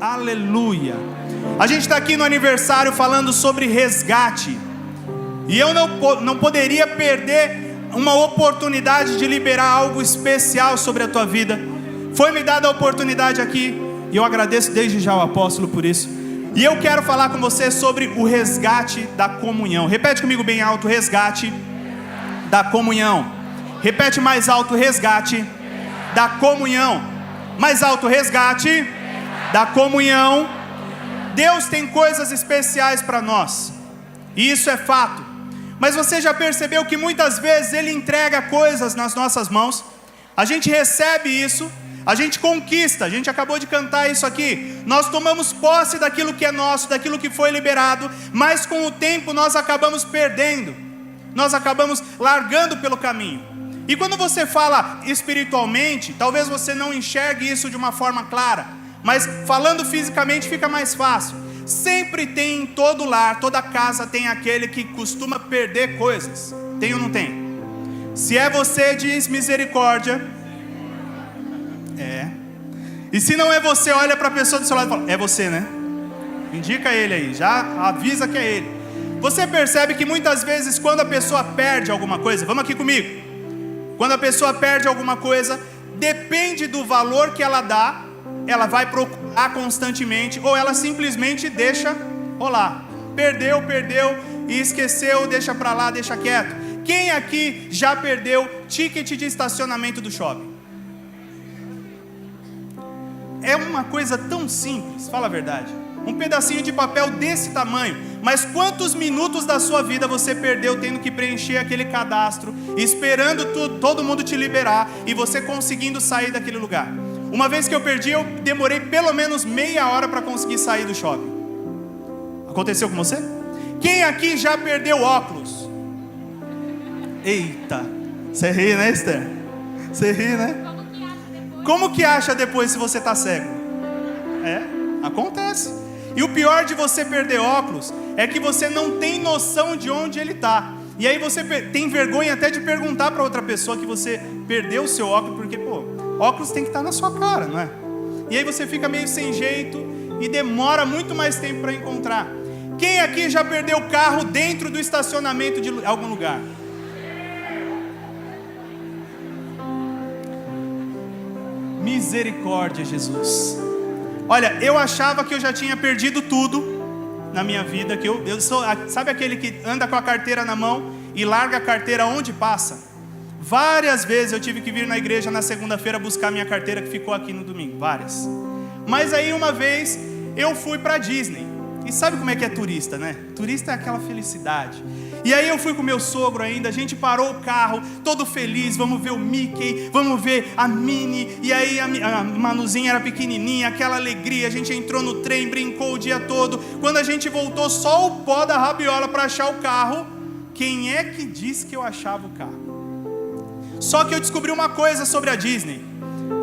Aleluia. A gente está aqui no aniversário falando sobre resgate. E eu não poderia perder uma oportunidade de liberar algo especial sobre a tua vida. Foi me dada a oportunidade aqui, e eu agradeço desde já ao apóstolo por isso. E eu quero falar com você sobre o resgate da comunhão. Repete comigo bem alto: resgate da comunhão. Repete mais alto: resgate da comunhão. Mais alto: resgate da comunhão. Deus tem coisas especiais para nós, e isso é fato. Mas você já percebeu que muitas vezes Ele entrega coisas nas nossas mãos, a gente recebe isso, a gente conquista, a gente acabou de cantar isso aqui, nós tomamos posse daquilo que é nosso, daquilo que foi liberado, mas com o tempo nós acabamos perdendo, nós acabamos largando pelo caminho. E quando você fala espiritualmente, talvez você não enxergue isso de uma forma clara, mas falando fisicamente fica mais fácil. Sempre tem em todo lar, toda casa tem aquele que costuma perder coisas. Tem ou não tem? Se é você, diz misericórdia. É. E se não é você, olha para a pessoa do seu lado e fala: é você, né? Indica ele aí, já avisa que é ele. Você percebe que muitas vezes quando a pessoa perde alguma coisa, vamos aqui comigo. Quando a pessoa perde alguma coisa, depende do valor que ela dá, ela vai procurar constantemente, ou ela simplesmente deixa rolar. Perdeu e esqueceu, deixa pra lá, deixa quieto. Quem aqui já perdeu ticket de estacionamento do shopping? É uma coisa tão simples, fala a verdade. Um pedacinho de papel desse tamanho. Mas quantos minutos da sua vida você perdeu tendo que preencher aquele cadastro, esperando todo mundo te liberar e você conseguindo sair daquele lugar? Uma vez que eu perdi, eu demorei pelo menos meia hora para conseguir sair do shopping. Aconteceu com você? Quem aqui já perdeu óculos? Eita, você ri, né, Esther? Você ri, né? Como que acha depois se você está cego? É, acontece. E o pior de você perder óculos é que você não tem noção de onde ele está. E aí você tem vergonha até de perguntar para outra pessoa que você perdeu o seu óculos, porque, óculos tem que estar na sua cara, não é? E aí você fica meio sem jeito e demora muito mais tempo para encontrar. Quem aqui já perdeu o carro dentro do estacionamento de algum lugar? Misericórdia, Jesus. Olha, eu achava que eu já tinha perdido tudo na minha vida, que eu sou, sabe aquele que anda com a carteira na mão e larga a carteira onde passa? Várias vezes eu tive que vir na igreja na segunda-feira buscar minha carteira que ficou aqui no domingo, várias. Mas aí uma vez eu fui para Disney. E sabe como é que é turista, né? Turista é aquela felicidade. E aí eu fui com meu sogro ainda, a gente parou o carro, todo feliz, vamos ver o Mickey, vamos ver a Minnie. E aí a Manuzinha era pequenininha, aquela alegria, a gente entrou no trem, brincou o dia todo. Quando a gente voltou, só o pó da rabiola para achar o carro. Quem é que disse que eu achava o carro? Só que eu descobri uma coisa sobre a Disney.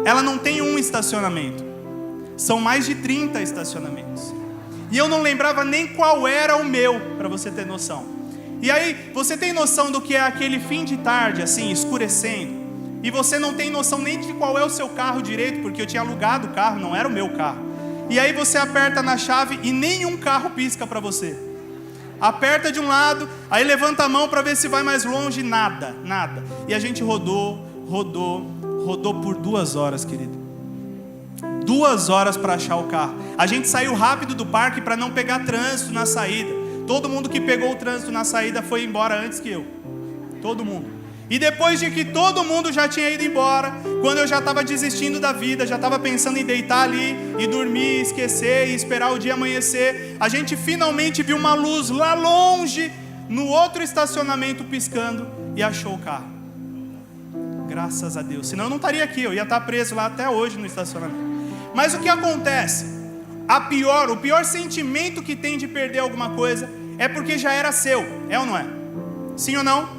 Ela não tem um estacionamento, são mais de 30 estacionamentos. E eu não lembrava nem qual era o meu, para você ter noção. E aí, você tem noção do que é aquele fim de tarde, assim, escurecendo, e você não tem noção nem de qual é o seu carro direito, porque eu tinha alugado o carro, não era o meu carro. E aí você aperta na chave e nenhum carro pisca para você. Aperta de um lado, aí levanta a mão para ver se vai mais longe, nada. E a gente rodou por 2 horas, querido. 2 horas para achar o carro. A gente saiu rápido do parque para não pegar trânsito na saída. Todo mundo que pegou o trânsito na saída foi embora antes que eu. Todo mundo. E depois de que todo mundo já tinha ido embora, quando eu já estava desistindo da vida, já estava pensando em deitar ali e dormir, esquecer e esperar o dia amanhecer, a gente finalmente viu uma luz lá longe, no outro estacionamento piscando, e achou o carro. Graças a Deus. Senão eu não estaria aqui, eu ia estar preso lá até hoje no estacionamento. Mas o que acontece? O pior sentimento que tem de perder alguma coisa é porque já era seu, é ou não é? Sim ou não?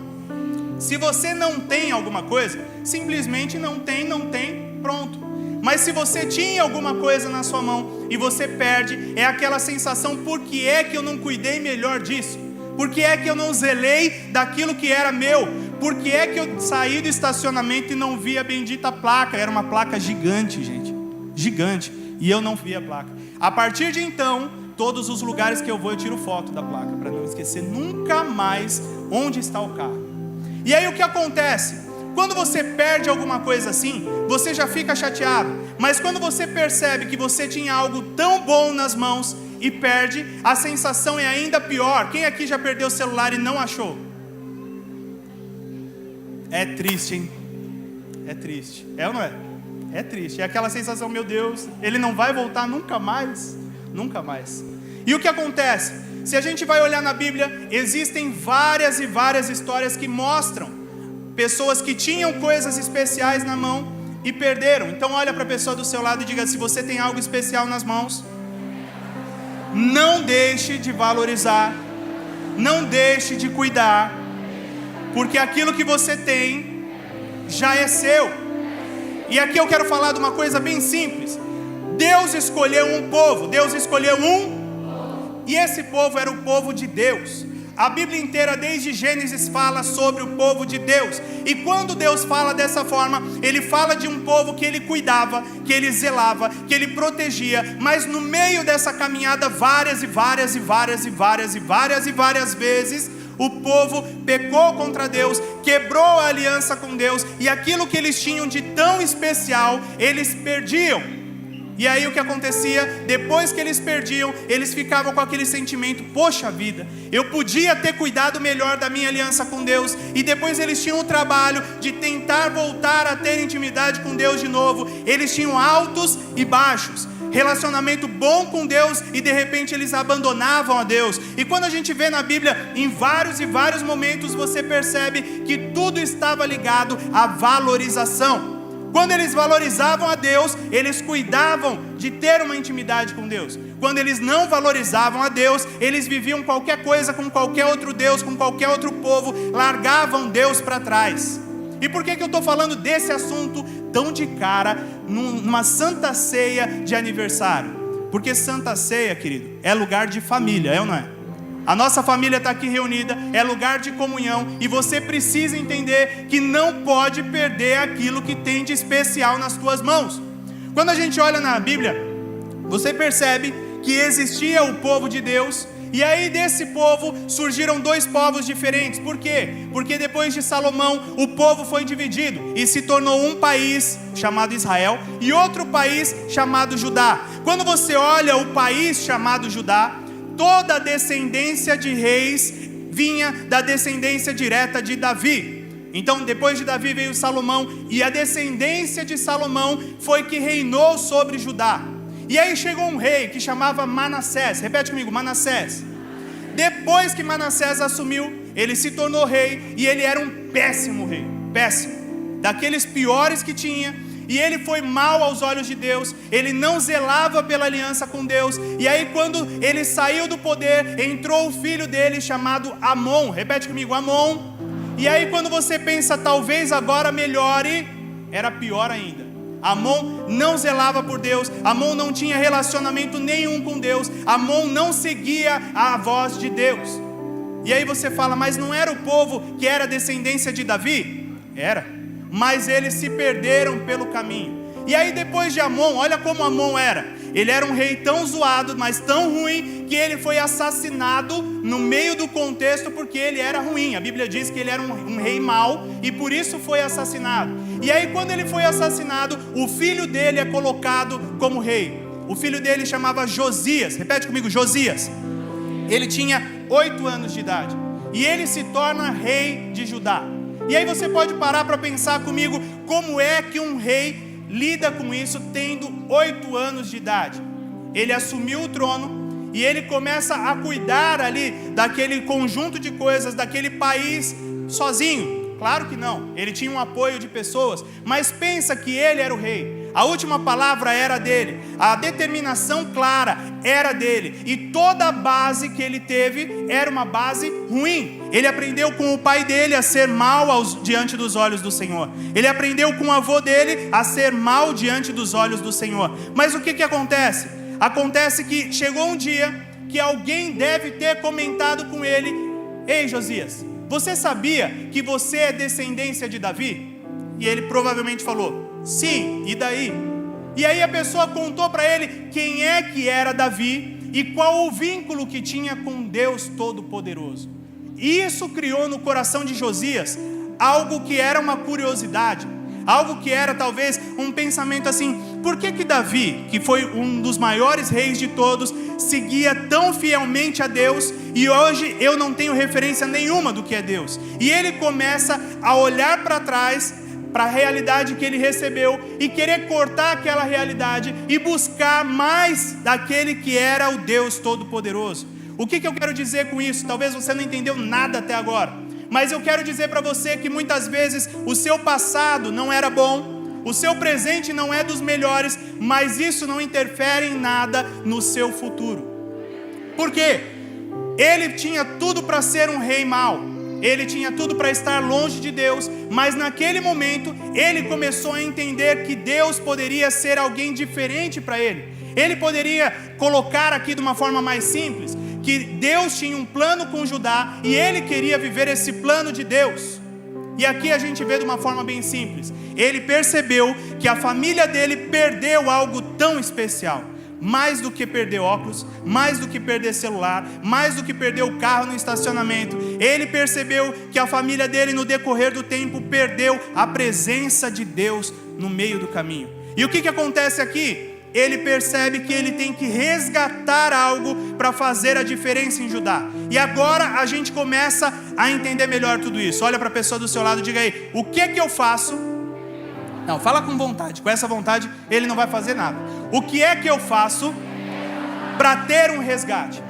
Se você não tem alguma coisa, simplesmente não tem, pronto. Mas se você tinha alguma coisa na sua mão e você perde, é aquela sensação: por que é que eu não cuidei melhor disso? Por que é que eu não zelei daquilo que era meu? Por que é que eu saí do estacionamento e não vi a bendita placa? Era uma placa gigante, gente, gigante. E eu não vi a placa. A partir de então, todos os lugares que eu vou, eu tiro foto da placa, para não esquecer nunca mais onde está o carro. E aí o que acontece? Quando você perde alguma coisa assim, você já fica chateado. Mas quando você percebe que você tinha algo tão bom nas mãos e perde, a sensação é ainda pior. Quem aqui já perdeu o celular e não achou? É triste, hein? É triste. É ou não é? É triste. É aquela sensação, meu Deus, ele não vai voltar nunca mais. Nunca mais. E o que acontece? Se a gente vai olhar na Bíblia, existem várias e várias histórias que mostram pessoas que tinham coisas especiais na mão e perderam. Então olha para a pessoa do seu lado e diga: se você tem algo especial nas mãos, não deixe de valorizar, não deixe de cuidar, porque aquilo que você tem já é seu. E aqui eu quero falar de uma coisa bem simples. Deus escolheu um povo, e esse povo era o povo de Deus. A Bíblia inteira, desde Gênesis, fala sobre o povo de Deus. E quando Deus fala dessa forma, Ele fala de um povo que Ele cuidava, que Ele zelava, que Ele protegia. Mas no meio dessa caminhada, várias vezes, o povo pecou contra Deus, quebrou a aliança com Deus, e aquilo que eles tinham de tão especial, eles perdiam. E aí o que acontecia? Depois que eles perdiam, eles ficavam com aquele sentimento: poxa vida, eu podia ter cuidado melhor da minha aliança com Deus. E depois eles tinham o trabalho de tentar voltar a ter intimidade com Deus de novo. Eles tinham altos e baixos, relacionamento bom com Deus, e de repente eles abandonavam a Deus. E quando a gente vê na Bíblia, em vários momentos, você percebe que tudo estava ligado à valorização. Quando eles valorizavam a Deus, eles cuidavam de ter uma intimidade com Deus. Quando eles não valorizavam a Deus, eles viviam qualquer coisa com qualquer outro Deus, com qualquer outro povo, largavam Deus para trás. E por que eu estou falando desse assunto tão de cara numa Santa Ceia de aniversário? Porque Santa Ceia, querido, é lugar de família, é ou não é? A nossa família está aqui reunida, é lugar de comunhão, e você precisa entender que não pode perder aquilo que tem de especial nas tuas mãos. Quando a gente olha na Bíblia, você percebe que existia o povo de Deus, e aí desse povo surgiram dois povos diferentes. Por quê? Porque depois de Salomão, o povo foi dividido e se tornou um país chamado Israel e outro país chamado Judá. Quando você olha o país chamado Judá, toda a descendência de reis vinha da descendência direta de Davi. Então depois de Davi veio Salomão, e a descendência de Salomão foi que reinou sobre Judá. E aí chegou um rei que chamava Manassés. Repete comigo: Manassés. Depois que Manassés assumiu, ele se tornou rei, e ele era um péssimo rei, péssimo, daqueles piores que tinha. E ele foi mau aos olhos de Deus, ele não zelava pela aliança com Deus. E aí quando ele saiu do poder, entrou o filho dele chamado Amon. Repete comigo: Amon. E aí quando você pensa, talvez agora melhore, era pior ainda. Amon não zelava por Deus, Amon não tinha relacionamento nenhum com Deus, Amon não seguia a voz de Deus. E aí você fala: mas não era o povo que era descendência de Davi? Era, mas eles se perderam pelo caminho. E aí depois de Amon, olha como Amon era. Ele era um rei tão zoado, mas tão ruim, que ele foi assassinado no meio do contexto, porque ele era ruim. A Bíblia diz que ele era um rei mau, e por isso foi assassinado. E aí quando ele foi assassinado, o filho dele é colocado como rei. O filho dele chamava Josias. Repete comigo: Josias. Ele tinha 8 anos de idade, e ele se torna rei de Judá. E aí você pode parar para pensar comigo, como é que um rei lida com isso tendo 8 anos de idade? Ele assumiu o trono e ele começa a cuidar ali daquele conjunto de coisas, daquele país sozinho? Claro que não, ele tinha um apoio de pessoas, mas pensa que ele era o rei. A última palavra era dele, a determinação clara era dele, e toda a base que ele teve era uma base ruim. Ele aprendeu com o pai dele a ser mau diante dos olhos do Senhor. Ele aprendeu com o avô dele a ser mau diante dos olhos do Senhor. Mas o que acontece? Acontece que chegou um dia que alguém deve ter comentado com ele: ei Josias, você sabia que você é descendência de Davi? E ele provavelmente falou: sim, e daí? E aí a pessoa contou para ele quem é que era Davi e qual o vínculo que tinha com Deus Todo-Poderoso. E isso criou no coração de Josias algo que era uma curiosidade, algo que era talvez um pensamento assim: por que Davi, que foi um dos maiores reis de todos, seguia tão fielmente a Deus e hoje eu não tenho referência nenhuma do que é Deus? E ele começa a olhar para trás, para a realidade que ele recebeu, e querer cortar aquela realidade e buscar mais daquele que era o Deus Todo-Poderoso. O que eu quero dizer com isso? Talvez você não entendeu nada até agora, mas eu quero dizer para você que muitas vezes o seu passado não era bom, o seu presente não é dos melhores, mas isso não interfere em nada no seu futuro. Por quê? Ele tinha tudo para ser um rei mau, ele tinha tudo para estar longe de Deus, mas naquele momento ele começou a entender que Deus poderia ser alguém diferente para ele. Ele poderia colocar aqui de uma forma mais simples, que Deus tinha um plano com Judá e ele queria viver esse plano de Deus. E aqui a gente vê de uma forma bem simples. Ele percebeu que a família dele perdeu algo tão especial. Mais do que perder óculos, mais do que perder celular, mais do que perder o carro no estacionamento, ele percebeu que a família dele no decorrer do tempo perdeu a presença de Deus no meio do caminho. E o que acontece aqui? Ele percebe que ele tem que resgatar algo para fazer a diferença em Judá. E agora a gente começa a entender melhor tudo isso. Olha para a pessoa do seu lado e diga aí: o que eu faço? Não, fala com vontade. Com essa vontade ele não vai fazer nada. O que é que eu faço para ter um resgate?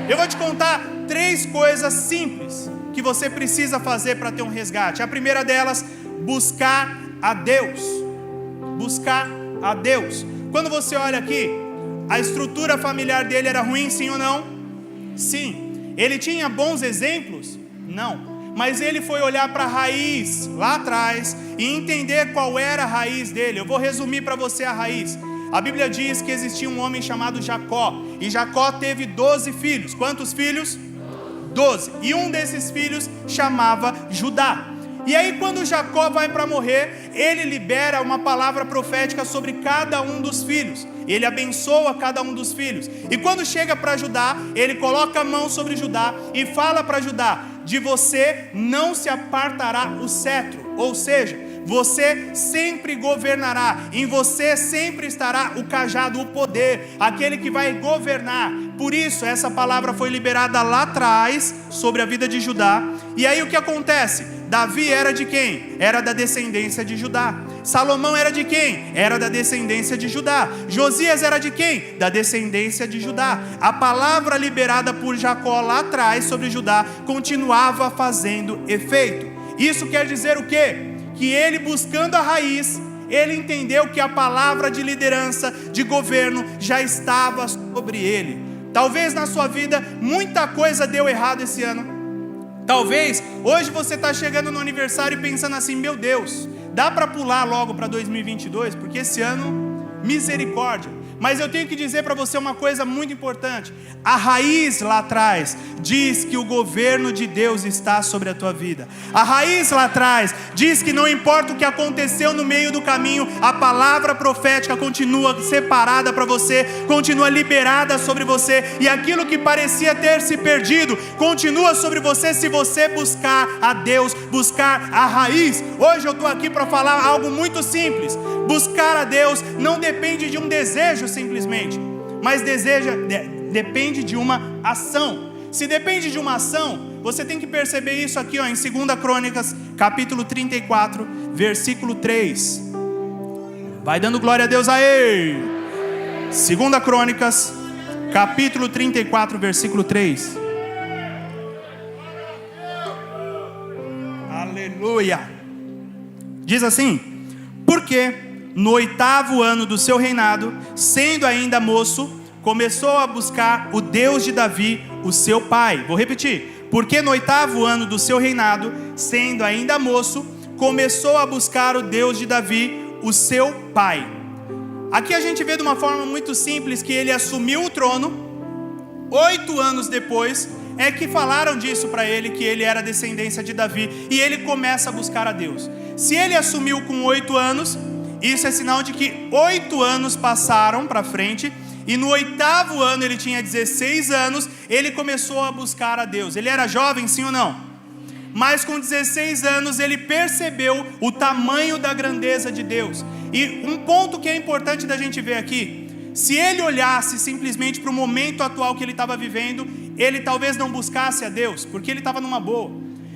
Eu vou te contar 3 coisas simples que você precisa fazer para ter um resgate. A primeira delas: buscar a Deus. Buscar a Deus. Quando você olha aqui, a estrutura familiar dele era ruim, sim ou não? Sim. Ele tinha bons exemplos? Não. Mas ele foi olhar para a raiz lá atrás e entender qual era a raiz dele. Eu vou resumir para você a raiz. A Bíblia diz que existia um homem chamado Jacó, e Jacó teve 12 filhos. Quantos filhos? 12. E um desses filhos chamava Judá. E aí quando Jacó vai para morrer, ele libera uma palavra profética sobre cada um dos filhos. Ele abençoa cada um dos filhos. E quando chega para Judá, ele coloca a mão sobre Judá e fala para Judá: de você não se apartará o cetro. Ou seja, você sempre governará, em você sempre estará o cajado, o poder, aquele que vai governar. Por isso essa palavra foi liberada lá atrás sobre a vida de Judá. E aí o que acontece? Davi era de quem? Era da descendência de Judá. Salomão era de quem? Era da descendência de Judá. Josias era de quem? Da descendência de Judá. A palavra liberada por Jacó lá atrás sobre Judá continuava fazendo efeito. Isso quer dizer o quê? Que ele, buscando a raiz, ele entendeu que a palavra de liderança, de governo, já estava sobre ele. Talvez na sua vida muita coisa deu errado esse ano. Talvez hoje você está chegando no aniversário e pensando assim: meu Deus, dá para pular logo para 2022? Porque esse ano, misericórdia. Mas eu tenho que dizer para você uma coisa muito importante. A raiz lá atrás diz que o governo de Deus está sobre a tua vida. A raiz lá atrás diz que não importa o que aconteceu no meio do caminho, a palavra profética continua separada para você, continua liberada sobre você, e aquilo que parecia ter se perdido continua sobre você se você buscar a Deus, buscar a raiz. Hoje eu estou aqui para falar algo muito simples. Buscar a Deus não depende de um desejo simplesmente, mas depende de uma ação. Se depende de uma ação, você tem que perceber isso aqui, em 2 Crônicas, capítulo 34, versículo 3. Vai dando glória a Deus aí. 2 Crônicas, capítulo 34, versículo 3. Aleluia. Diz assim: porque no 8º ano do seu reinado, sendo ainda moço, começou a buscar o Deus de Davi, o seu pai. Vou repetir. Porque no 8º ano do seu reinado, sendo ainda moço, começou a buscar o Deus de Davi, o seu pai. Aqui a gente vê de uma forma muito simples que ele assumiu o trono. 8 anos depois é que falaram disso para ele, que ele era descendência de Davi, e ele começa a buscar a Deus. Se ele assumiu com 8 anos, Isso é sinal de que 8 anos passaram para frente, e no 8º ano, ele tinha 16 anos, ele começou a buscar a Deus. Ele era jovem, sim ou não? Mas com 16 anos, ele percebeu o tamanho da grandeza de Deus. E um ponto que é importante da gente ver aqui, se ele olhasse simplesmente para o momento atual que ele estava vivendo, ele talvez não buscasse a Deus, porque ele estava numa boa.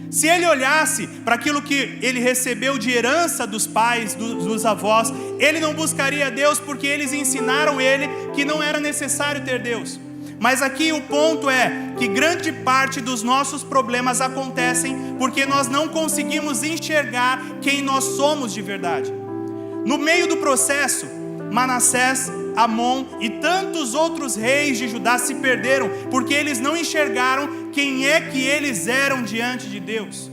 Se ele olhasse para aquilo que ele recebeu de herança dos pais, dos avós, ele não buscaria a Deus, porque eles ensinaram ele que não era necessário ter Deus. Mas aqui o ponto é que grande parte dos nossos problemas acontecem porque nós não conseguimos enxergar quem nós somos de verdade. No meio do processo, Manassés, Amon e tantos outros reis de Judá se perderam, porque eles não enxergaram quem é que eles eram diante de Deus.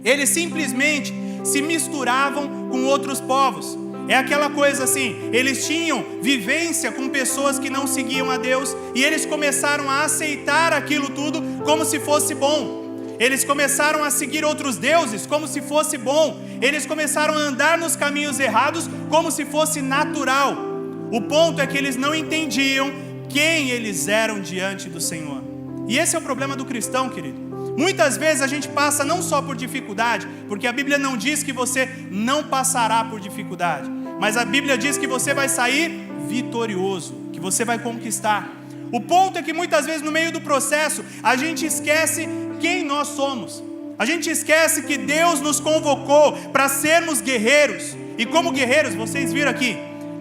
Eles simplesmente se misturavam com outros povos. É aquela coisa assim, eles tinham vivência com pessoas que não seguiam a Deus, e eles começaram a aceitar aquilo tudo como se fosse bom. Eles começaram a seguir outros deuses como se fosse bom. Eles começaram a andar nos caminhos errados como se fosse natural. O ponto é que eles não entendiam quem eles eram diante do Senhor. E esse é o problema do cristão, querido. Muitas vezes a gente passa não só por dificuldade, porque a Bíblia não diz que você não passará por dificuldade, mas a Bíblia diz que você vai sair vitorioso, que você vai conquistar. O ponto é que muitas vezes no meio do processo a gente esquece quem nós somos. A gente esquece que Deus nos convocou para sermos guerreiros. E como guerreiros, vocês viram aqui,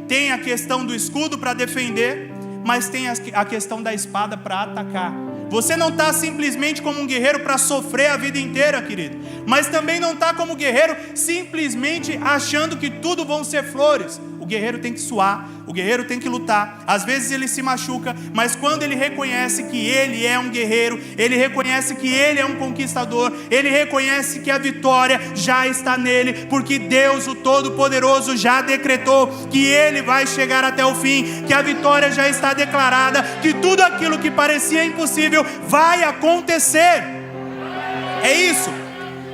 tem a questão do escudo para defender, mas tem a questão da espada para atacar. Você não está simplesmente como um guerreiro para sofrer a vida inteira, querido, mas também não está como guerreiro simplesmente achando que tudo vão ser flores. O guerreiro tem que suar, o guerreiro tem que lutar. Às vezes ele se machuca, mas quando ele reconhece que ele é um guerreiro, ele reconhece que ele é um conquistador, ele reconhece que a vitória já está nele, porque Deus, o Todo-Poderoso, já decretou que ele vai chegar até o fim, que a vitória já está declarada, que tudo aquilo que parecia impossível vai acontecer. É isso.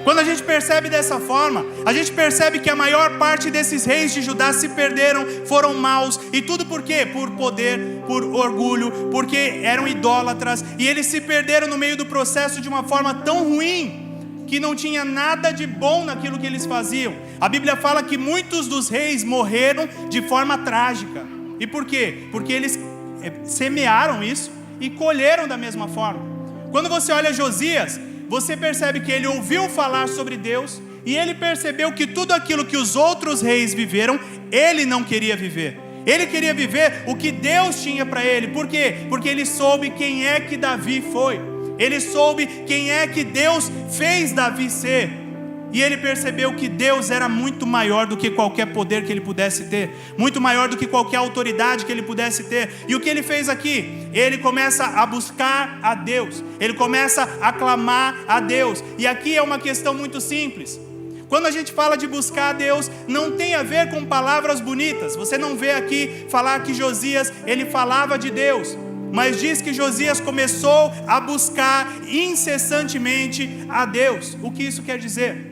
Quando a gente percebe dessa forma, a gente percebe que a maior parte desses reis de Judá se perderam, foram maus, e tudo por quê? Por poder, por orgulho, porque eram idólatras, e eles se perderam no meio do processo de uma forma tão ruim, que não tinha nada de bom naquilo que eles faziam. A Bíblia fala que muitos dos reis morreram de forma trágica. E por quê? Porque eles semearam isso e colheram da mesma forma. Quando você olha Josias, você percebe que ele ouviu falar sobre Deus, e ele percebeu que tudo aquilo que os outros reis viveram, ele não queria viver. Ele queria viver o que Deus tinha para ele. Por quê? Porque ele soube quem é que Davi foi. Ele soube quem é que Deus fez Davi ser. E ele percebeu que Deus era muito maior do que qualquer poder que ele pudesse ter, muito maior do que qualquer autoridade que ele pudesse ter. E o que ele fez aqui? Ele começa a buscar a Deus, ele começa a clamar a Deus. E aqui é uma questão muito simples. Quando a gente fala de buscar a Deus, não tem a ver com palavras bonitas. Você não vê aqui falar que Josias, ele falava de Deus, mas diz que Josias começou a buscar incessantemente a Deus. O que isso quer dizer?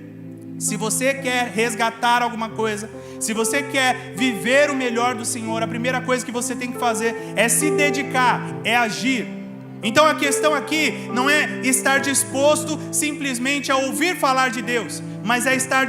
Se você quer resgatar alguma coisa, se você quer viver o melhor do Senhor, a primeira coisa que você tem que fazer é se dedicar, é agir. Então a questão aqui não é estar disposto simplesmente a ouvir falar de Deus, mas é estar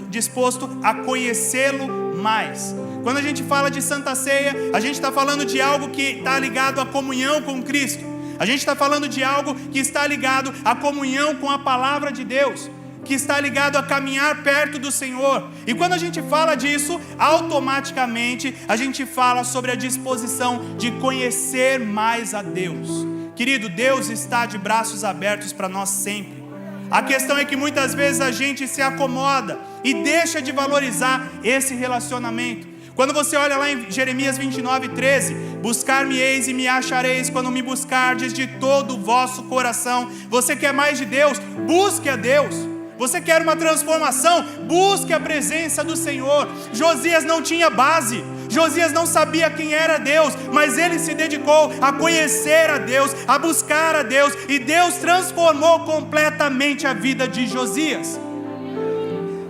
disposto a conhecê-lo mais. Quando a gente fala de Santa Ceia, a gente está falando de algo que está ligado à comunhão com Cristo. A gente está falando de algo que está ligado à comunhão com a palavra de Deus, que está ligado a caminhar perto do Senhor. E quando a gente fala disso, automaticamente a gente fala sobre a disposição de conhecer mais a Deus. Querido, Deus está de braços abertos para nós sempre. A questão é que muitas vezes a gente se acomoda e deixa de valorizar esse relacionamento. Quando você olha lá em Jeremias 29:13, buscar-me-eis e me achareis quando me buscardes de todo o vosso coração. Você quer mais de Deus? Busque a Deus. Você quer uma transformação? Busque a presença do Senhor. Josias não tinha base, Josias não sabia quem era Deus, mas ele se dedicou a conhecer a Deus, a buscar a Deus, e Deus transformou completamente a vida de Josias.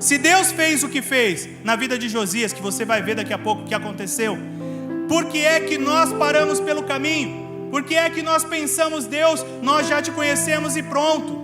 Se Deus fez o que fez na vida de Josias, que você vai ver daqui a pouco o que aconteceu, por que é que nós paramos pelo caminho? Por que é que nós pensamos, Deus, nós já te conhecemos e pronto?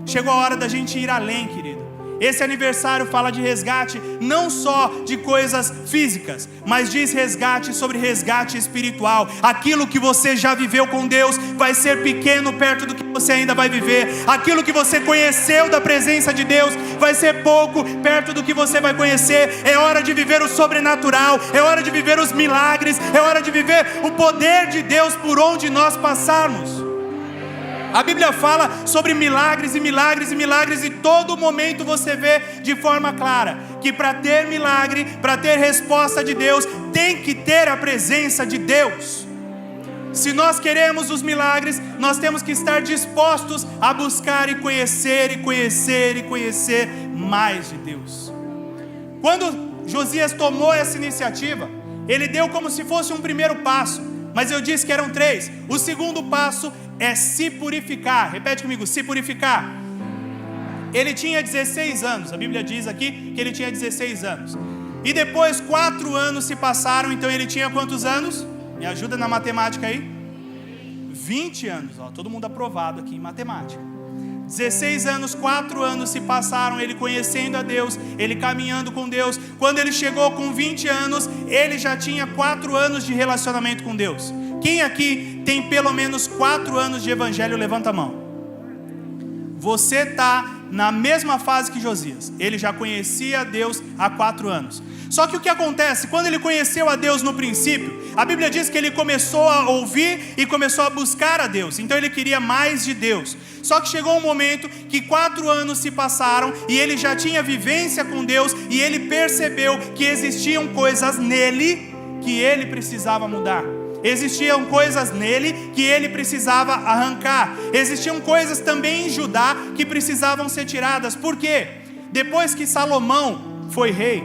Chegou a hora da gente ir além, querido. Esse aniversário fala de resgate, não só de coisas físicas, mas diz resgate sobre resgate espiritual. Aquilo que você já viveu com Deus vai ser pequeno perto do que você ainda vai viver. Aquilo que você conheceu da presença de Deus vai ser pouco perto do que você vai conhecer. É hora de viver o sobrenatural, é hora de viver os milagres, é hora de viver o poder de Deus por onde nós passarmos. A Bíblia fala sobre milagres e milagres e milagres, e todo momento você vê de forma clara que para ter milagre, para ter resposta de Deus, tem que ter a presença de Deus. Se nós queremos os milagres, nós temos que estar dispostos a buscar e conhecer e conhecer e conhecer mais de Deus. Quando Josias tomou essa iniciativa, ele deu como se fosse um primeiro passo, mas eu disse que eram 3. O segundo passo é se purificar. Repete comigo, se purificar. Ele tinha 16 anos, a Bíblia diz aqui que ele tinha 16 anos. E depois 4 anos se passaram, então ele tinha quantos anos? Me ajuda na matemática aí. 20 anos, ó, todo mundo aprovado aqui em matemática. 16 anos, 4 anos se passaram, ele conhecendo a Deus, ele caminhando com Deus. Quando ele chegou com 20 anos, ele já tinha 4 anos de relacionamento com Deus. Quem aqui tem pelo menos 4 anos de evangelho, levanta a mão. Você está na mesma fase que Josias. Ele já conhecia a Deus há 4 anos. Só que o que acontece? Quando ele conheceu a Deus no princípio, a Bíblia diz que ele começou a ouvir e começou a buscar a Deus. Então ele queria mais de Deus. Só que chegou um momento que 4 anos se passaram e ele já tinha vivência com Deus, e ele percebeu que existiam coisas nele que ele precisava mudar. Existiam coisas nele que ele precisava arrancar. Existiam coisas também em Judá que precisavam ser tiradas. Por quê? Depois que Salomão foi rei,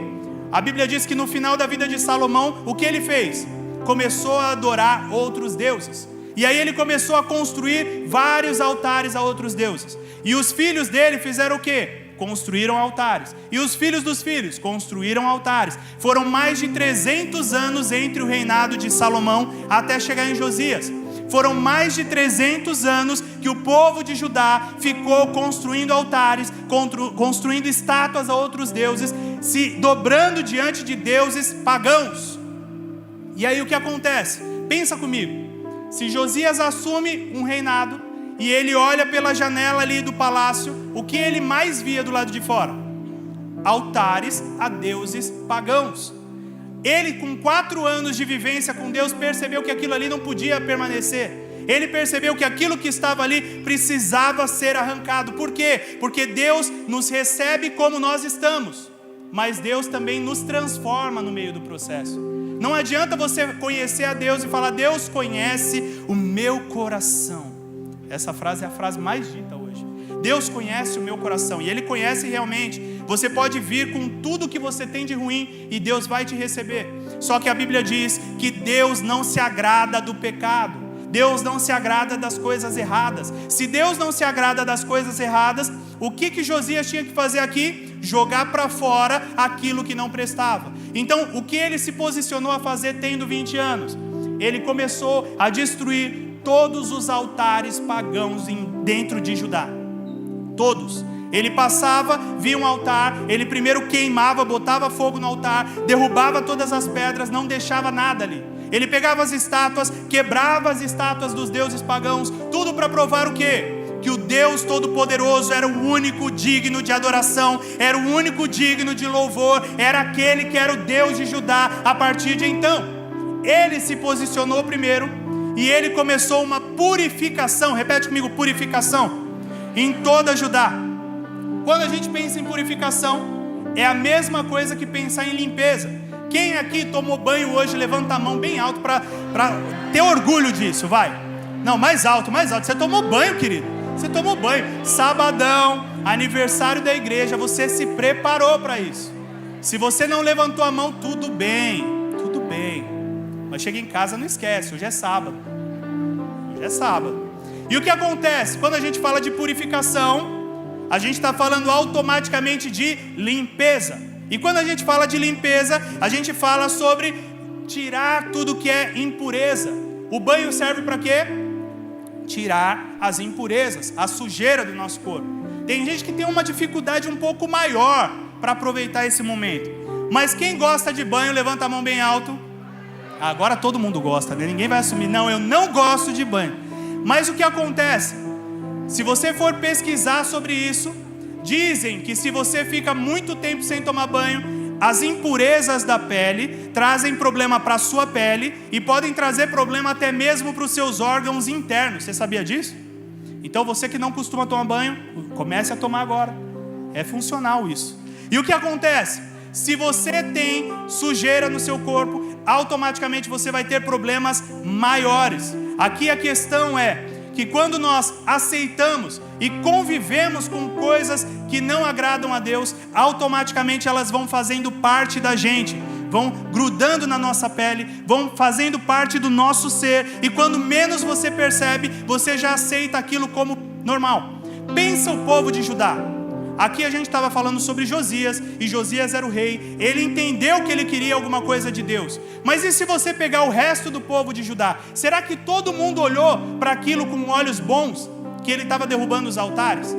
a Bíblia diz que no final da vida de Salomão, o que ele fez? Começou a adorar outros deuses. E aí ele começou a construir vários altares a outros deuses. E os filhos dele fizeram o quê? Construíram altares. E os filhos dos filhos construíram altares. Foram mais de 300 anos entre o reinado de Salomão até chegar em Josias. Foram mais de 300 anos que o povo de Judá ficou construindo altares, construindo estátuas a outros deuses, se dobrando diante de deuses pagãos. E aí o que acontece? Pensa comigo. Se Josias assume um reinado e ele olha pela janela ali do palácio, o que ele mais via do lado de fora? Altares a deuses pagãos. Ele, com 4 anos de vivência com Deus, percebeu que aquilo ali não podia permanecer. Ele percebeu que aquilo que estava ali precisava ser arrancado. Por quê? Porque Deus nos recebe como nós estamos, mas Deus também nos transforma no meio do processo. Não adianta você conhecer a Deus e falar: Deus conhece o meu coração. Essa frase é a frase mais dita hoje. Deus conhece o meu coração, e Ele conhece realmente. Você pode vir com tudo que você tem de ruim e Deus vai te receber. Só que a Bíblia diz que Deus não se agrada do pecado. Deus não se agrada das coisas erradas. Se Deus não se agrada das coisas erradas, o que Josias tinha que fazer aqui? Jogar para fora aquilo que não prestava. Então, o que ele se posicionou a fazer tendo 20 anos? Ele começou a destruir todos os altares pagãos dentro de Judá. Todos. Ele passava, via um altar, ele primeiro queimava, botava fogo no altar, derrubava todas as pedras, não deixava nada ali. Ele pegava as estátuas, quebrava as estátuas dos deuses pagãos, tudo para provar o quê? Que o Deus Todo-Poderoso era o único digno de adoração, era o único digno de louvor, era aquele que era o Deus de Judá a partir de então. Ele se posicionou primeiro e ele começou uma purificação, repete comigo, purificação, em toda Judá. Quando a gente pensa em purificação, é a mesma coisa que pensar em limpeza. Quem aqui tomou banho hoje, levanta a mão bem alto para ter orgulho disso, vai. Não, mais alto, mais alto. Você tomou banho, querido. Você tomou banho. Sabadão, aniversário da igreja, você se preparou para isso. Se você não levantou a mão, tudo bem. Tudo bem. Mas chega em casa, não esquece, hoje é sábado. Hoje é sábado. E o que acontece? Quando a gente fala de purificação, A gente está falando automaticamente de limpeza. E quando a gente fala de limpeza, a gente fala sobre tirar tudo que é impureza. O banho serve para quê? Tirar as impurezas, a sujeira do nosso corpo. Tem gente que tem uma dificuldade um pouco maior para aproveitar esse momento. Mas quem gosta de banho, levanta a mão bem alto. Agora todo mundo gosta, né? Ninguém vai assumir, não, eu não gosto de banho. Mas o que acontece? Se você for pesquisar sobre isso, dizem que se você fica muito tempo sem tomar banho, as impurezas da pele trazem problema para a sua pele e podem trazer problema até mesmo para os seus órgãos internos. Você sabia disso? Então você que não costuma tomar banho, comece a tomar agora. É funcional isso. E o que acontece? Se você tem sujeira no seu corpo, automaticamente você vai ter problemas maiores. Aqui a questão é que quando nós aceitamos e convivemos com coisas que não agradam a Deus, automaticamente elas vão fazendo parte da gente, vão grudando na nossa pele, vão fazendo parte do nosso ser, e quando menos você percebe, você já aceita aquilo como normal. Pensa o povo de Judá. Aqui a gente estava falando sobre Josias, e Josias era o rei, ele entendeu que ele queria alguma coisa de Deus. Mas e se você pegar o resto do povo de Judá? Será que todo mundo olhou para aquilo com olhos bons, que ele estava derrubando os altares?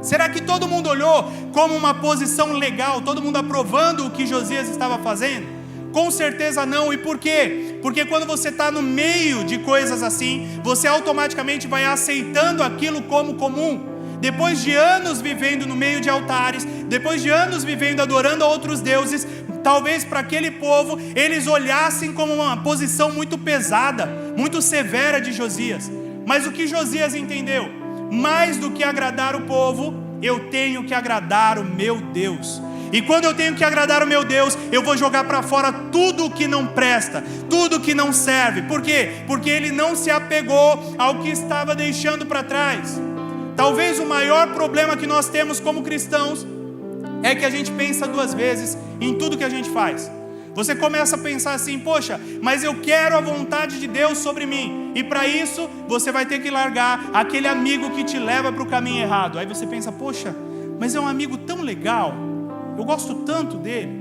Será que todo mundo olhou como uma posição legal, todo mundo aprovando o que Josias estava fazendo? Com certeza não. E por quê? Porque quando você está no meio de coisas assim, você automaticamente vai aceitando aquilo como comum. Depois de anos vivendo no meio de altares, depois de anos vivendo adorando a outros deuses, talvez para aquele povo eles olhassem como uma posição muito pesada, muito severa de Josias. Mas o que Josias entendeu? Mais do que agradar o povo, eu tenho que agradar o meu Deus. E quando eu tenho que agradar o meu Deus, eu vou jogar para fora tudo que não presta, tudo que não serve. Por quê? Porque ele não se apegou ao que estava deixando para trás. Talvez o maior problema que nós temos como cristãos é que a gente pensa duas vezes em tudo que a gente faz. Você começa a pensar assim, poxa, mas eu quero a vontade de Deus sobre mim. E para isso, você vai ter que largar aquele amigo que te leva para o caminho errado. Aí você pensa, poxa, mas é um amigo tão legal, eu gosto tanto dele.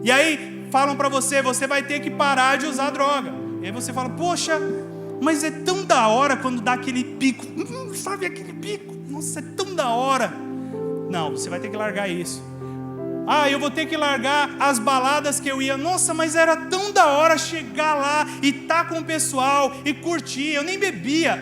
E aí falam para você, você vai ter que parar de usar droga. E aí você fala, poxa, mas é tão da hora quando dá aquele pico. Sabe aquele pico? Nossa, é tão da hora. Não, você vai ter que largar isso. Eu vou ter que largar as baladas que eu ia. Nossa, mas era tão da hora chegar lá e estar com o pessoal e curtir. Eu nem bebia.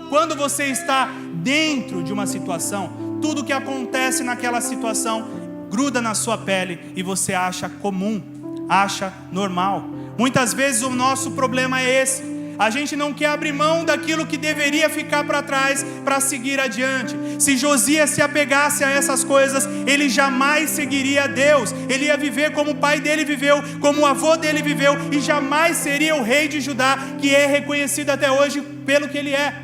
Quando você está dentro de uma situação, tudo que acontece naquela situação gruda na sua pele e você acha comum, acha normal. Muitas vezes o nosso problema é esse. A gente não quer abrir mão daquilo que deveria ficar para trás para seguir adiante. Se Josias se apegasse a essas coisas, ele jamais seguiria a Deus. Ele ia viver como o pai dele viveu, como o avô dele viveu, e jamais seria o rei de Judá, que é reconhecido até hoje pelo que ele é.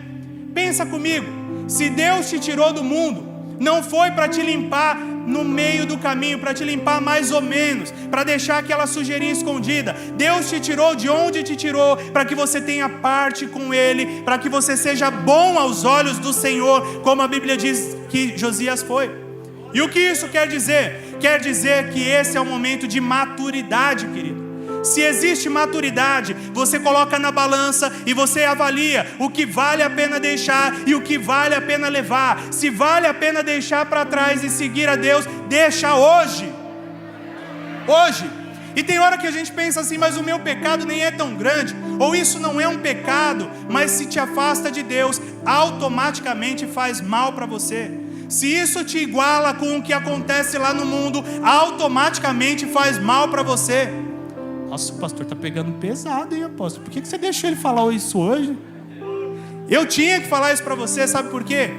Pensa comigo, se Deus te tirou do mundo, não foi para te limpar no meio do caminho, para te limpar mais ou menos, para deixar aquela sujeirinha escondida. Deus te tirou de onde te tirou, para que você tenha parte com Ele, para que você seja bom aos olhos do Senhor, como a Bíblia diz que Josias foi. E o que isso quer dizer? Quer dizer que esse é o momento de maturidade, querido. Se existe maturidade, você coloca na balança e você avalia o que vale a pena deixar e o que vale a pena levar. Se vale a pena deixar para trás e seguir a Deus, deixa hoje. Hoje. E tem hora que a gente pensa assim, mas o meu pecado nem é tão grande, ou isso não é um pecado, mas se te afasta de Deus, automaticamente faz mal para você. Se isso te iguala com o que acontece lá no mundo, automaticamente faz mal para você. Nossa, o pastor está pegando pesado, hein, apóstolo? Por que você deixou ele falar isso hoje? Eu tinha que falar isso para você, sabe por quê?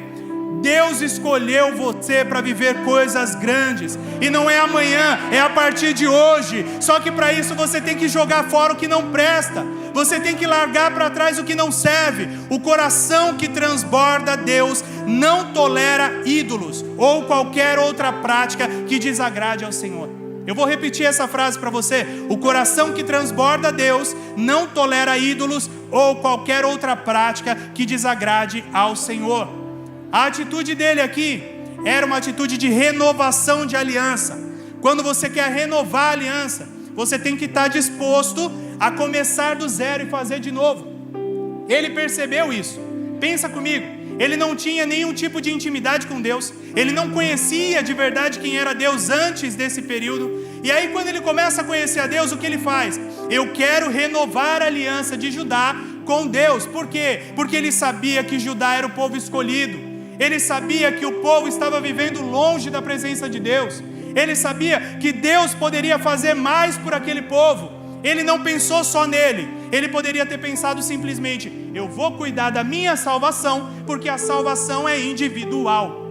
Deus escolheu você para viver coisas grandes. E não é amanhã, é a partir de hoje. Só que para isso você tem que jogar fora o que não presta. Você tem que largar para trás o que não serve. O coração que transborda Deus não tolera ídolos ou qualquer outra prática que desagrade ao Senhor. Eu vou repetir essa frase para você. O coração que transborda Deus não tolera ídolos ou qualquer outra prática que desagrade ao Senhor. A atitude dele aqui era uma atitude de renovação de aliança. Quando você quer renovar a aliança, você tem que estar disposto a começar do zero e fazer de novo. Ele percebeu isso. Pensa comigo, ele não tinha nenhum tipo de intimidade com Deus, ele não conhecia de verdade quem era Deus antes desse período. E aí quando ele começa a conhecer a Deus, o que ele faz? Eu quero renovar a aliança de Judá com Deus. Por quê? Porque ele sabia que Judá era o povo escolhido. Ele sabia que o povo estava vivendo longe da presença de Deus. Ele sabia que Deus poderia fazer mais por aquele povo. Ele não pensou só nele. Ele poderia ter pensado simplesmente: eu vou cuidar da minha salvação, porque a salvação é individual.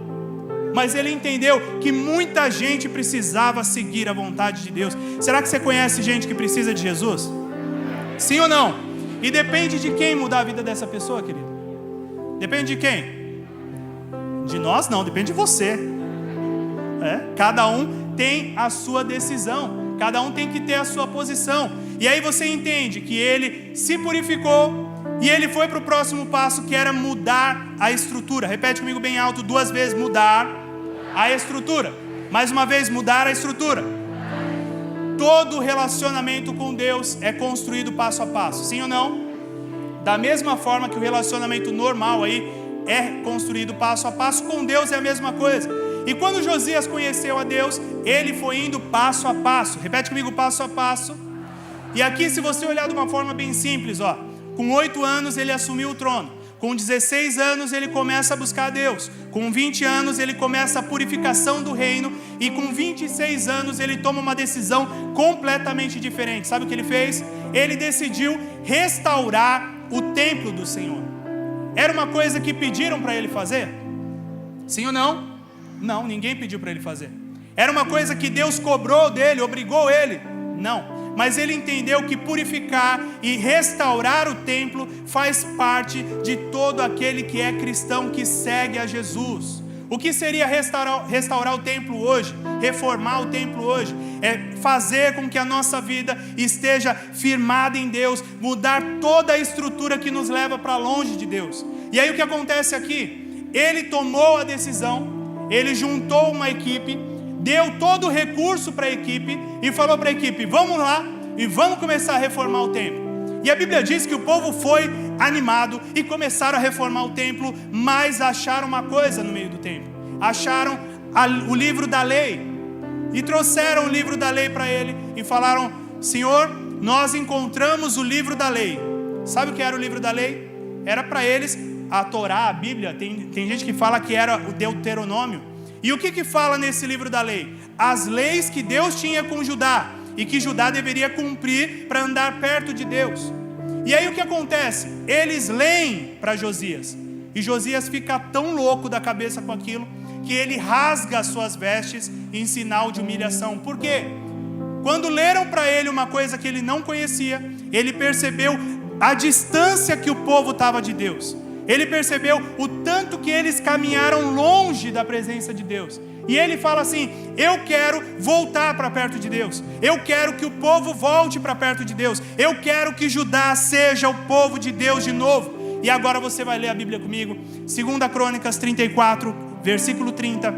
Mas ele entendeu que muita gente precisava seguir a vontade de Deus. Será que você conhece gente que precisa de Jesus? Sim ou não? E depende de quem mudar a vida dessa pessoa, querido? Depende de quem? De nós não, depende de você. Cada um tem a sua decisão, cada um tem que ter a sua posição. E aí você entende que ele se purificou e ele foi para o próximo passo, que era mudar a estrutura. Repete comigo bem alto 2 vezes: mudar a estrutura. Mais uma vez: mudar a estrutura. Todo relacionamento com Deus é construído passo a passo, sim ou não? Da mesma forma que o relacionamento normal aí é construído passo a passo, com Deus é a mesma coisa. E quando Josias conheceu a Deus, ele foi indo passo a passo. Repete comigo: passo a passo. E aqui, se você olhar de uma forma bem simples, com 8 anos ele assumiu o trono. Com 16 anos ele começa a buscar a Deus. Com 20 anos ele começa a purificação do reino. E com 26 anos ele toma uma decisão completamente diferente. Sabe o que ele fez? Ele decidiu restaurar o templo do Senhor. Era uma coisa que pediram para ele fazer? Sim ou não? Não, ninguém pediu para ele fazer. Era uma coisa que Deus cobrou dele, obrigou ele? Não. Mas ele entendeu que purificar e restaurar o templo faz parte de todo aquele que é cristão, que segue a Jesus. O que seria restaurar o templo hoje? Reformar o templo hoje? É fazer com que a nossa vida esteja firmada em Deus, mudar toda a estrutura que nos leva para longe de Deus. E aí o que acontece aqui? Ele tomou a decisão, ele juntou uma equipe, deu todo o recurso para a equipe e falou para a equipe: vamos lá e vamos começar a reformar o templo. E a Bíblia diz que o povo foi animado e começaram a reformar o templo, mas acharam uma coisa no meio do templo. Acharam o livro da lei e trouxeram o livro da lei para ele e falaram: Senhor, nós encontramos o livro da lei. Sabe o que era o livro da lei? Era para eles a Torá, a Bíblia. Tem gente que fala que era o Deuteronômio. E o que fala nesse livro da lei? As leis que Deus tinha com Judá e que Judá deveria cumprir para andar perto de Deus. E aí o que acontece? Eles leem para Josias, e Josias fica tão louco da cabeça com aquilo que ele rasga as suas vestes em sinal de humilhação. Por quê? Quando leram para ele uma coisa que ele não conhecia, ele percebeu a distância que o povo estava de Deus. Ele percebeu o tanto que eles caminharam longe da presença de Deus. E ele fala assim: eu quero voltar para perto de Deus. Eu quero que o povo volte para perto de Deus. Eu quero que Judá seja o povo de Deus de novo. E agora você vai ler a Bíblia comigo. 2 Crônicas 34, versículo 30.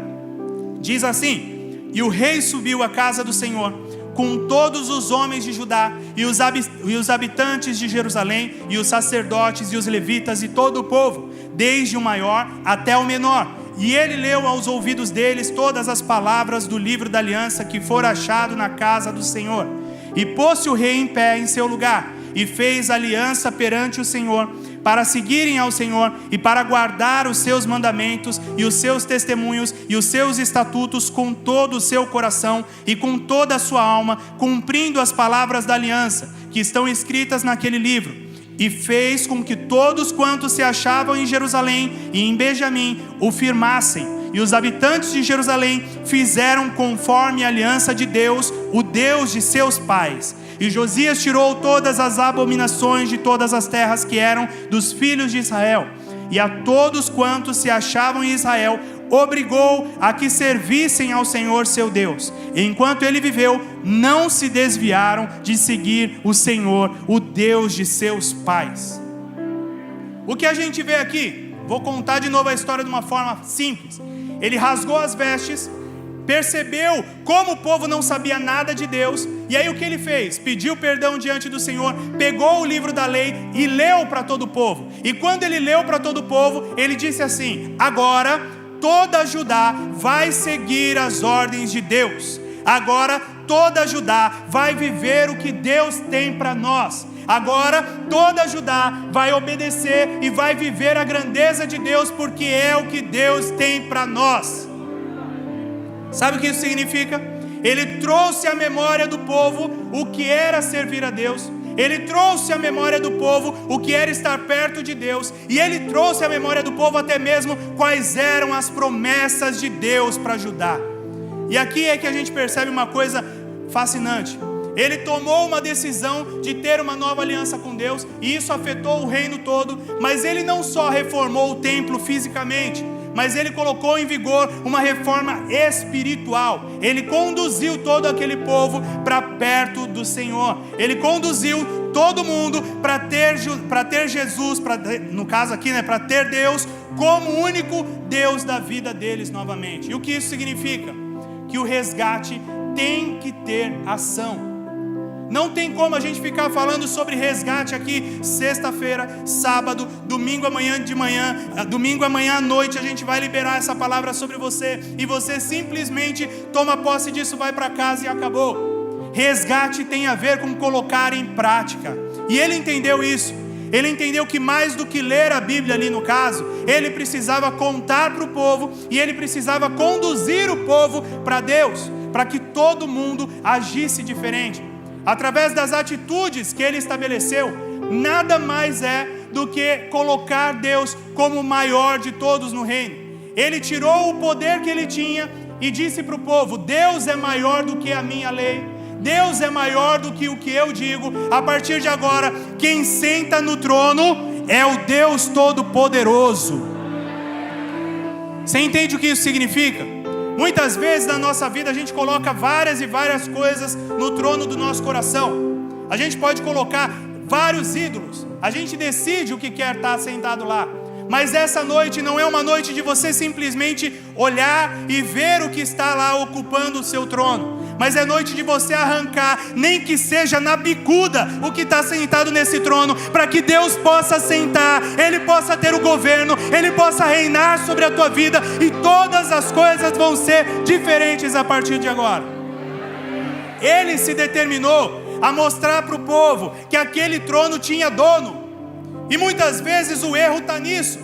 Diz assim: e o rei subiu à casa do Senhor com todos os homens de Judá e os habitantes de Jerusalém, e os sacerdotes e os levitas e todo o povo, desde o maior até o menor. E ele leu aos ouvidos deles todas as palavras do livro da aliança que fora achado na casa do Senhor. E pôs-se o rei em pé em seu lugar, e fez aliança perante o Senhor, para seguirem ao Senhor e para guardar os seus mandamentos e os seus testemunhos e os seus estatutos com todo o seu coração e com toda a sua alma, cumprindo as palavras da aliança que estão escritas naquele livro. E fez com que todos quantos se achavam em Jerusalém e em Benjamim o firmassem. E os habitantes de Jerusalém fizeram conforme a aliança de Deus, o Deus de seus pais. E Josias tirou todas as abominações de todas as terras que eram dos filhos de Israel. E a todos quantos se achavam em Israel, obrigou a que servissem ao Senhor seu Deus. E enquanto ele viveu, não se desviaram de seguir o Senhor, o Deus de seus pais. O que a gente vê aqui? Vou contar de novo a história de uma forma simples. Ele rasgou as vestes, percebeu como o povo não sabia nada de Deus, e aí o que ele fez? Pediu perdão diante do Senhor, pegou o livro da lei e leu para todo o povo. E quando ele leu para todo o povo, ele disse assim: agora toda Judá vai seguir as ordens de Deus. Agora toda Judá vai viver o que Deus tem para nós. Agora toda Judá vai obedecer e vai viver a grandeza de Deus, porque é o que Deus tem para nós. Sabe o que isso significa? Ele trouxe à memória do povo o que era servir a Deus. Ele trouxe à memória do povo o que era estar perto de Deus. E ele trouxe à memória do povo até mesmo quais eram as promessas de Deus para Judá. E aqui é que a gente percebe uma coisa fascinante. Ele tomou uma decisão de ter uma nova aliança com Deus, e isso afetou o reino todo. Mas ele não só reformou o templo fisicamente, mas ele colocou em vigor uma reforma espiritual. Ele conduziu todo aquele povo para perto do Senhor. Ele conduziu todo mundo para ter Jesus, no caso aqui, para ter Deus como o único Deus da vida deles novamente. E o que isso significa? Que o resgate tem que ter ação. Não tem como a gente ficar falando sobre resgate aqui sexta-feira, sábado, domingo amanhã de manhã, domingo amanhã à noite a gente vai liberar essa palavra sobre você, e você simplesmente toma posse disso, vai para casa e acabou. Resgate tem a ver com colocar em prática, e ele entendeu isso. Ele entendeu que mais do que ler a Bíblia ali no caso, ele precisava contar para o povo, e ele precisava conduzir o povo para Deus, para que todo mundo agisse diferente. Através das atitudes que ele estabeleceu, nada mais é do que colocar Deus como o maior de todos no reino. Ele tirou o poder que ele tinha e disse para o povo: Deus é maior do que a minha lei, Deus é maior do que o que eu digo. A partir de agora, quem senta no trono é o Deus Todo-Poderoso. Você entende o que isso significa? Muitas vezes na nossa vida a gente coloca várias e várias coisas no trono do nosso coração. A gente pode colocar vários ídolos. A gente decide o que quer estar sentado lá. Mas essa noite não é uma noite de você simplesmente olhar e ver o que está lá ocupando o seu trono. Mas é noite de você arrancar, nem que seja na bicuda, o que está sentado nesse trono, para que Deus possa sentar, Ele possa ter o governo, Ele possa reinar sobre a tua vida, e todas as coisas vão ser diferentes a partir de agora. Ele se determinou a mostrar para o povo que aquele trono tinha dono. E muitas vezes o erro está nisso.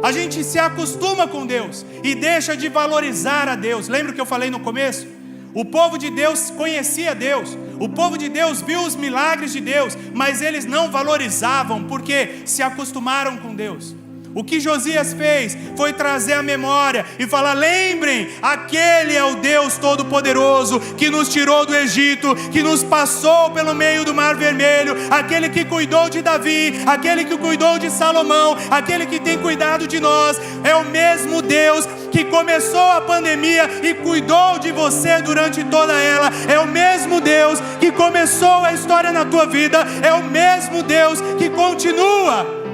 A gente se acostuma com Deus e deixa de valorizar a Deus. Lembra o que eu falei no começo? O povo de Deus conhecia Deus, o povo de Deus viu os milagres de Deus, mas eles não valorizavam, porque se acostumaram com Deus. O que Josias fez foi trazer a memória e falar: lembrem, aquele é o Deus Todo-Poderoso, que nos tirou do Egito, que nos passou pelo meio do Mar Vermelho, aquele que cuidou de Davi, aquele que cuidou de Salomão, aquele que tem cuidado de nós. É o mesmo Deus que começou a pandemia e cuidou de você durante toda ela. É o mesmo Deus que começou a história na tua vida. É o mesmo Deus que continua.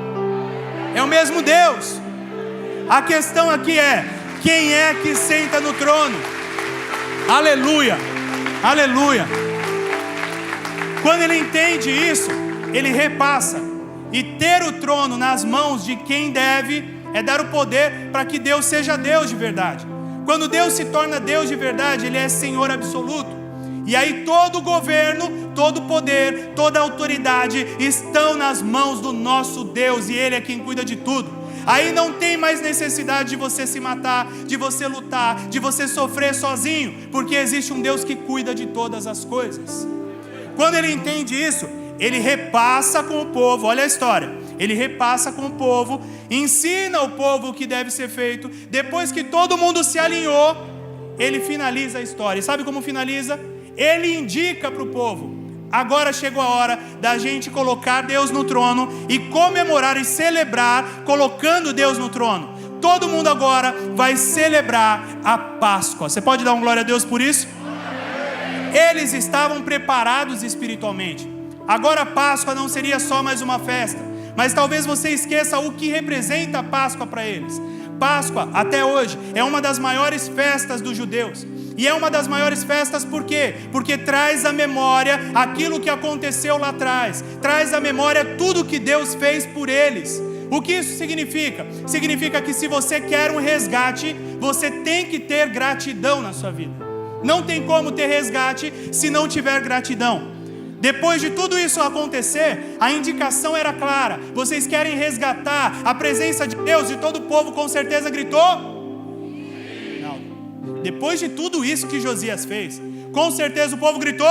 É o mesmo Deus. A questão aqui é: quem é que senta no trono? Aleluia, aleluia. Quando ele entende isso, ele repassa. E ter o trono nas mãos de quem deve é dar o poder para que Deus seja Deus de verdade. Quando Deus se torna Deus de verdade, Ele é Senhor absoluto. E aí todo o governo, todo o poder, toda a autoridade estão nas mãos do nosso Deus, e Ele é quem cuida de tudo. Aí não tem mais necessidade de você se matar, de você lutar, de você sofrer sozinho, porque existe um Deus que cuida de todas as coisas. Quando ele entende isso, ele repassa com o povo. Olha a história. Ele repassa com o povo, ensina o povo o que deve ser feito. Depois que todo mundo se alinhou, ele finaliza a história. E sabe como finaliza? Ele indica para o povo: agora chegou a hora da gente colocar Deus no trono e comemorar e celebrar colocando Deus no trono. Todo mundo agora vai celebrar a Páscoa. Você pode dar um glória a Deus por isso? Eles estavam preparados espiritualmente. Agora a Páscoa não seria só mais uma festa, Mas talvez você esqueça o que representa a Páscoa para eles. Páscoa, até hoje, é uma das maiores festas dos judeus. E é uma das maiores festas por quê? Porque traz à memória aquilo que aconteceu lá atrás. Traz à memória tudo que Deus fez por eles. O que isso significa? Significa que se você quer um resgate, você tem que ter gratidão na sua vida. Não tem como ter resgate se não tiver gratidão. Depois de tudo isso acontecer, a indicação era clara. Vocês querem resgatar a presença de Deus? E todo o povo com certeza gritou? Não. Depois de tudo isso que Josias fez, com certeza o povo gritou?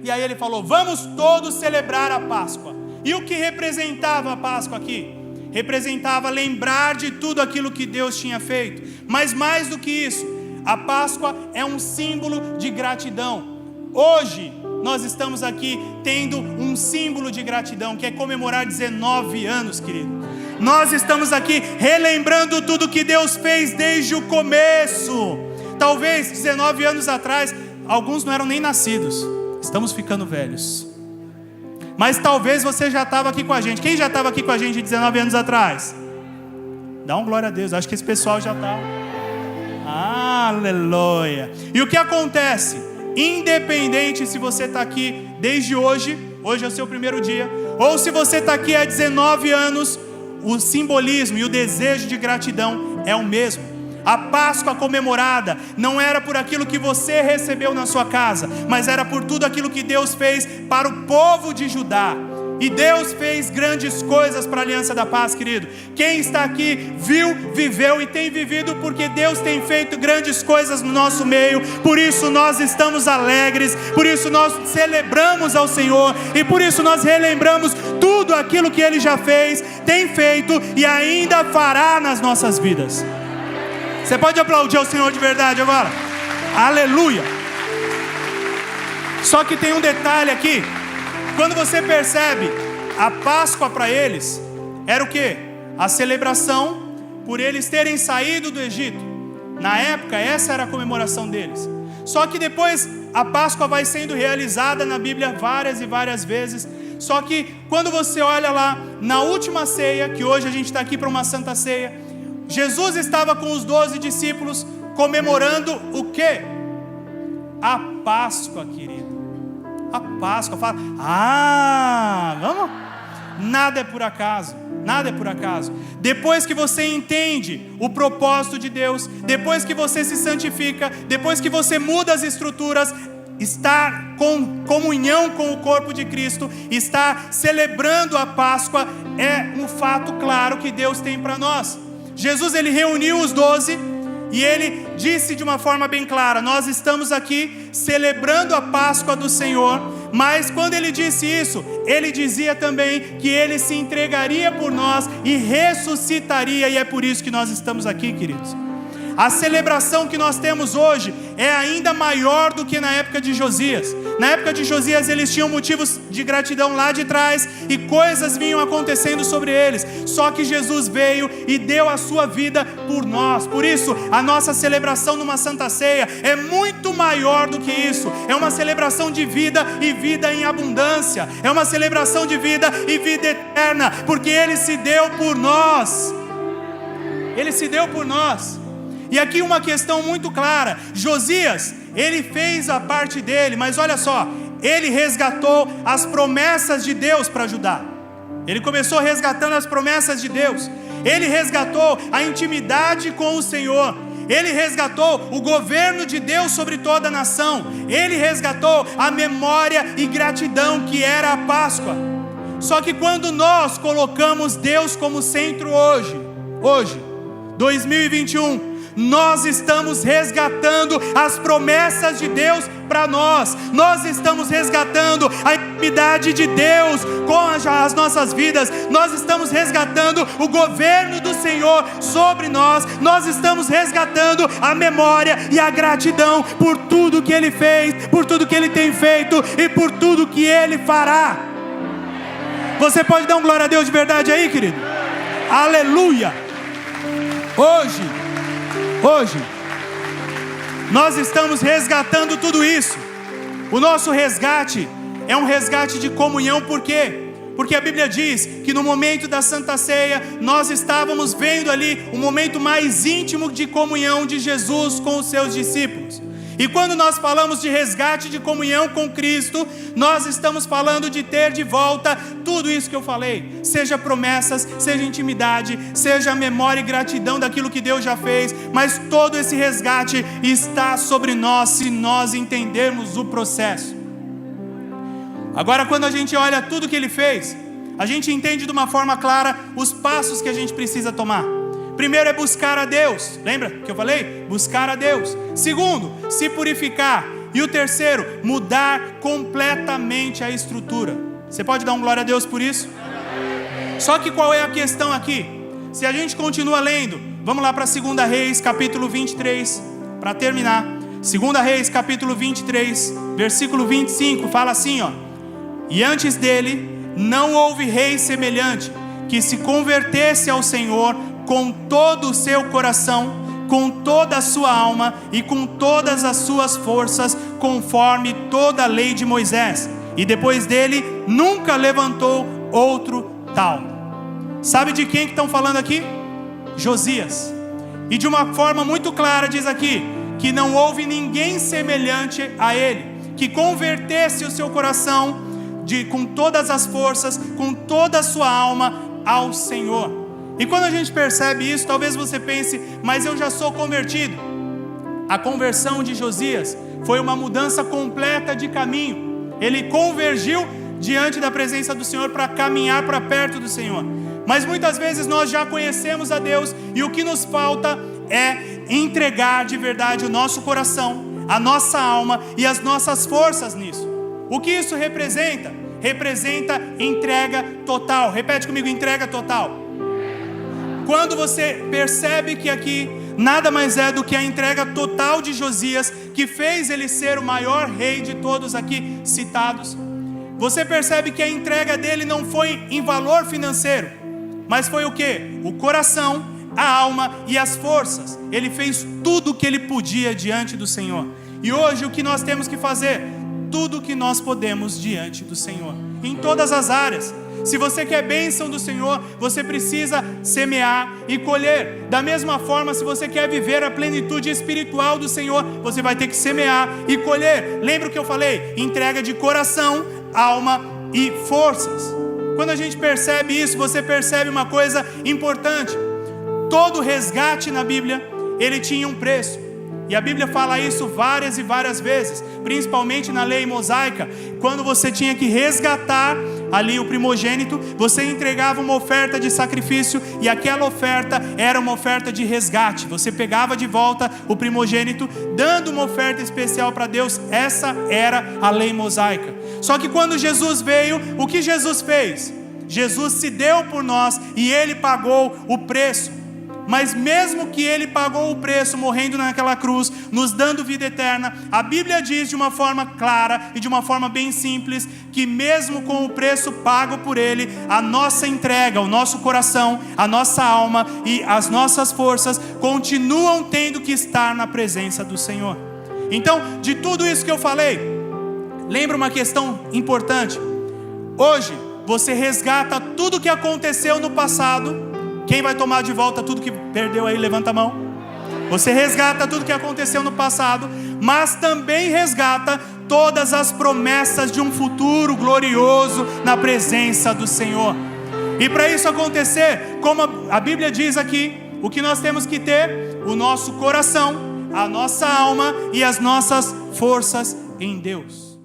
E aí ele falou, vamos todos celebrar a Páscoa. E o que representava a Páscoa aqui? Representava lembrar de tudo aquilo que Deus tinha feito. Mas mais do que isso, a Páscoa é um símbolo de gratidão. Hoje, nós estamos aqui tendo um símbolo de gratidão, que é comemorar 19 anos, querido. Nós estamos aqui relembrando tudo que Deus fez desde o começo. Talvez 19 anos atrás, alguns não eram nem nascidos. Estamos ficando velhos. Mas talvez você já estava aqui com a gente. Quem já estava aqui com a gente 19 anos atrás? Dá um glória a Deus, acho que esse pessoal já está. Aleluia. E o que acontece? Independente se você está aqui desde hoje é o seu primeiro dia, ou se você está aqui há 19 anos, o simbolismo e o desejo de gratidão é o mesmo. A Páscoa comemorada não era por aquilo que você recebeu na sua casa, mas era por tudo aquilo que Deus fez para o povo de Judá. E Deus fez grandes coisas para a Aliança da Paz, querido. Quem está aqui viu, viveu e tem vivido, porque Deus tem feito grandes coisas no nosso meio. Por isso nós estamos alegres, por isso nós celebramos ao Senhor, e por isso nós relembramos tudo aquilo que Ele já fez, tem feito e ainda fará nas nossas vidas. Você pode aplaudir ao Senhor de verdade agora? Aleluia! Só que tem um detalhe aqui. Quando você percebe, a Páscoa para eles era o quê? A celebração por eles terem saído do Egito. Na época, essa era a comemoração deles. Só que depois, a Páscoa vai sendo realizada na Bíblia várias e várias vezes. Só que quando você olha lá, na última ceia, que hoje a gente está aqui para uma santa ceia, Jesus estava com os 12 discípulos comemorando o quê? A Páscoa, querido. A Páscoa, fala, vamos? Nada é por acaso, nada é por acaso. Depois que você entende o propósito de Deus, depois que você se santifica, depois que você muda as estruturas, estar com comunhão com o corpo de Cristo, estar celebrando a Páscoa, é um fato claro que Deus tem para nós. Jesus, ele reuniu os 12 e ele disse de uma forma bem clara, nós estamos aqui celebrando a Páscoa do Senhor, mas quando ele disse isso, ele dizia também que ele se entregaria por nós e ressuscitaria, e é por isso que nós estamos aqui, queridos. A celebração que nós temos hoje é ainda maior do que na época de Josias. Na época de Josias eles tinham motivos de gratidão lá de trás e coisas vinham acontecendo sobre eles. Só que Jesus veio e deu a sua vida por nós. Por isso a nossa celebração numa Santa Ceia é muito maior do que isso. É uma celebração de vida e vida em abundância. É uma celebração de vida e vida eterna, porque Ele se deu por nós. Ele se deu por nós. E aqui uma questão muito clara. Josias, ele fez a parte dele, mas olha só, ele resgatou as promessas de Deus para Judá. Ele começou resgatando as promessas de Deus. Ele resgatou a intimidade com o Senhor. Ele resgatou o governo de Deus sobre toda a nação. Ele resgatou a memória e gratidão que era a Páscoa. Só que quando nós colocamos Deus como centro hoje, 2021, nós estamos resgatando as promessas de Deus para nós. Nós estamos resgatando a intimidade de Deus com as nossas vidas. Nós estamos resgatando o governo do Senhor sobre nós. Nós estamos resgatando a memória e a gratidão por tudo que Ele fez, por tudo que Ele tem feito e por tudo que Ele fará. Você pode dar um glória a Deus de verdade aí, querido? Aleluia! Hoje, nós estamos resgatando tudo isso. O nosso resgate é um resgate de comunhão, por quê? Porque a Bíblia diz que no momento da Santa Ceia, nós estávamos vendo ali o momento mais íntimo de comunhão de Jesus com os seus discípulos. E quando nós falamos de resgate de comunhão com Cristo, nós estamos falando de ter de volta tudo isso que eu falei. Seja promessas, seja intimidade, seja memória e gratidão daquilo que Deus já fez. Mas todo esse resgate está sobre nós, se nós entendermos o processo. Agora, quando a gente olha tudo que Ele fez, a gente entende de uma forma clara os passos que a gente precisa tomar. Primeiro é buscar a Deus. Lembra que eu falei? Buscar a Deus. Segundo, se purificar. E o terceiro, mudar completamente a estrutura. Você pode dar um glória a Deus por isso? Só que qual é a questão aqui? Se a gente continua lendo, vamos lá para 2 Reis, capítulo 23, para terminar. 2 Reis, capítulo 23, versículo 25, fala assim, ó: e antes dele não houve rei semelhante, que se convertesse ao Senhor com todo o seu coração, com toda a sua alma e com todas as suas forças, conforme toda a lei de Moisés. E depois dele nunca levantou outro tal. Sabe de quem que estão falando aqui? Josias. E de uma forma muito clara diz aqui que não houve ninguém semelhante a ele, que convertesse o seu coração com todas as forças, com toda a sua alma ao Senhor. E quando a gente percebe isso, talvez você pense, mas eu já sou convertido. A conversão de Josias foi uma mudança completa de caminho. Ele convergiu diante da presença do Senhor para caminhar para perto do Senhor. Mas muitas vezes nós já conhecemos a Deus e o que nos falta é entregar de verdade o nosso coração, a nossa alma e as nossas forças nisso. O que isso representa? Representa entrega total. Repete comigo, entrega total. Quando você percebe que aqui nada mais é do que a entrega total de Josias, que fez ele ser o maior rei de todos aqui citados, você percebe que a entrega dele não foi em valor financeiro, mas foi o quê? O coração, a alma e as forças. Ele fez tudo o que ele podia diante do Senhor. E hoje o que nós temos que fazer? Tudo o que nós podemos diante do Senhor, em todas as áreas. Se você quer bênção do Senhor, você precisa semear e colher. Da mesma forma, se você quer viver a plenitude espiritual do Senhor, você vai ter que semear e colher. Lembra o que eu falei? Entrega de coração, alma e forças. Quando a gente percebe isso, você percebe uma coisa importante. Todo resgate na Bíblia, ele tinha um preço. E a Bíblia fala isso várias e várias vezes, principalmente na lei mosaica. Quando você tinha que resgatar ali o primogênito, você entregava uma oferta de sacrifício, e aquela oferta era uma oferta de resgate. Você pegava de volta o primogênito, dando uma oferta especial para Deus. Essa era a lei mosaica. Só que quando Jesus veio, o que Jesus fez? Jesus se deu por nós e Ele pagou o preço. Mas mesmo que Ele pagou o preço, morrendo naquela cruz, nos dando vida eterna, a Bíblia diz de uma forma clara e de uma forma bem simples, que mesmo com o preço pago por Ele, a nossa entrega, o nosso coração, a nossa alma e as nossas forças continuam tendo que estar na presença do Senhor. Então, de tudo isso que eu falei, lembra uma questão importante. Hoje, você resgata tudo que aconteceu no passado. Quem vai tomar de volta tudo que perdeu aí? Levanta a mão. Você resgata tudo que aconteceu no passado, mas também resgata todas as promessas de um futuro glorioso na presença do Senhor. E para isso acontecer, como a Bíblia diz aqui, o que nós temos que ter? O nosso coração, a nossa alma e as nossas forças em Deus.